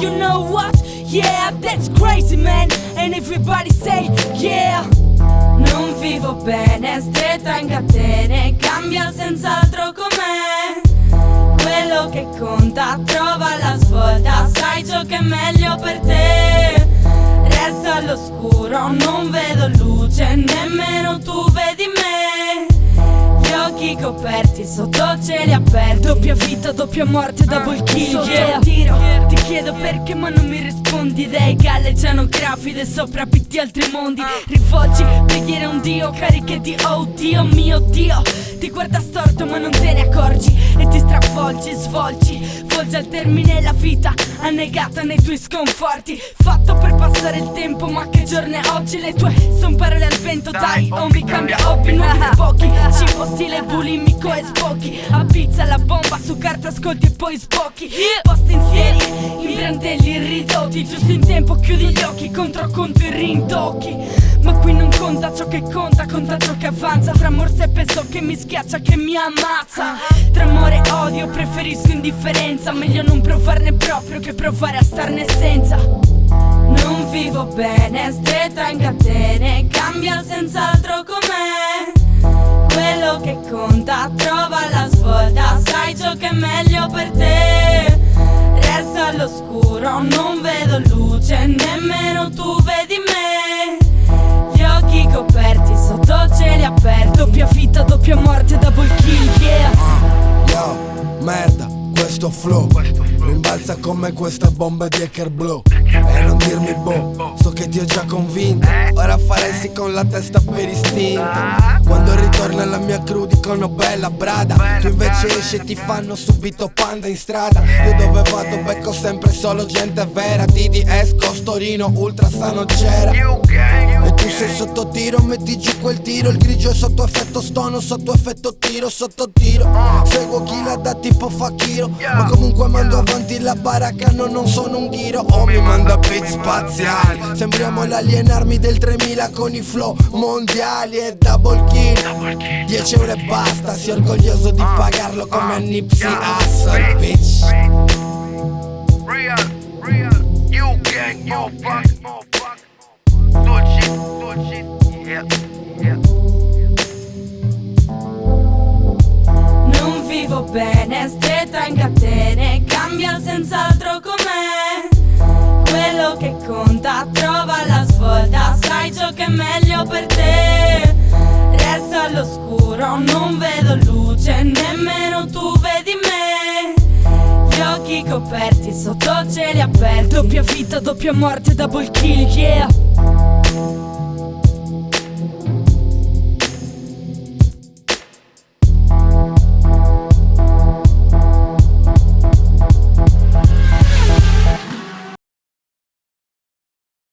you know what? Yeah, that's crazy man. And everybody say yeah. Non vivo bene, stretta in catene, cambia senz'altro com'è. Quello che conta trova la svolta, sai ciò che è meglio per te. Resta all'oscuro, non vedo luce, nemmeno tu vedi me. Gli occhi coperti sotto cieli aperti, doppia vita, doppia morte, double kill, yeah. Tiro, ti chiedo perché ma non mi rispondi. Dei galleggiano grafide sopra pitti altri mondi. Rivolgi, preghiere a un dio, cariche di oh Dio mio Dio. Ti guarda storto ma non te ne accorgi e ti stravolgi, svolgi. Volge al termine la vita, annegata nei tuoi sconforti. Fatto per passare il tempo, ma che giorno è oggi? Le tue son parole al vento, dai, hobby cambia hobby, nuovi spocchi. Cibo stile bulimico e spocchi. A pizza la bomba, su carta ascolti e poi spocchi. Posti in serie, in brandelli ridotti. Giusto in tempo chiudi gli occhi, contro conto i rintocchi. Ma qui non conta ciò che conta, conta ciò che avanza. Tra morse e peso che mi schiaccia, che mi ammazza. Tra amore e odio preferisco indifferenza. Meglio non provarne proprio che provare a starne senza. Non vivo bene, stretta in catene, cambia senz'altro com'è. Quello che conta trova la svolta, sai ciò che è meglio per te. Resta all'oscuro, non vedo luce, nemmeno tu vedi me. Gli occhi coperti sotto cieli aperti, doppia vita, doppia morte, double kill, yeah. Yo, merda, questo flow rimbalza come questa bomba di Hacker Blow. E non dirmi boh, so che ti ho già convinto. Ora faresti con la testa per istinto. Quando ritorna la mia crew dicono bella brada. Tu invece esci e ti fanno subito panda in strada. Io dove vado becco sempre solo gente vera. DDS, Costorino, Ultrasano c'era. E tu sei sotto tiro, metti giù quel tiro. Il grigio è sotto effetto stono, sotto effetto tiro, sotto tiro. Seguo chi la dà tipo Fakiro, ma comunque mando avanti la baracca, no, non sono un ghiro. O mi manda beat spaziali, sembriamo l'alienarmi del 3000 con i flow mondiali e double kill. 10 euro e basta, sii orgoglioso di pagarlo come a Nipsey Hussle, bitch. Real, you gang, more fuck. Do shit, yeah. Non vivo bene, stretta in catene, cambia senz'altro com'è. Quello che conta trova la svolta, sai ciò che è meglio per te. Resta all'oscuro, non vedo luce, nemmeno tu vedi me. Gli occhi coperti sotto cieli aperti, doppia vita, doppia morte, double kill, yeah.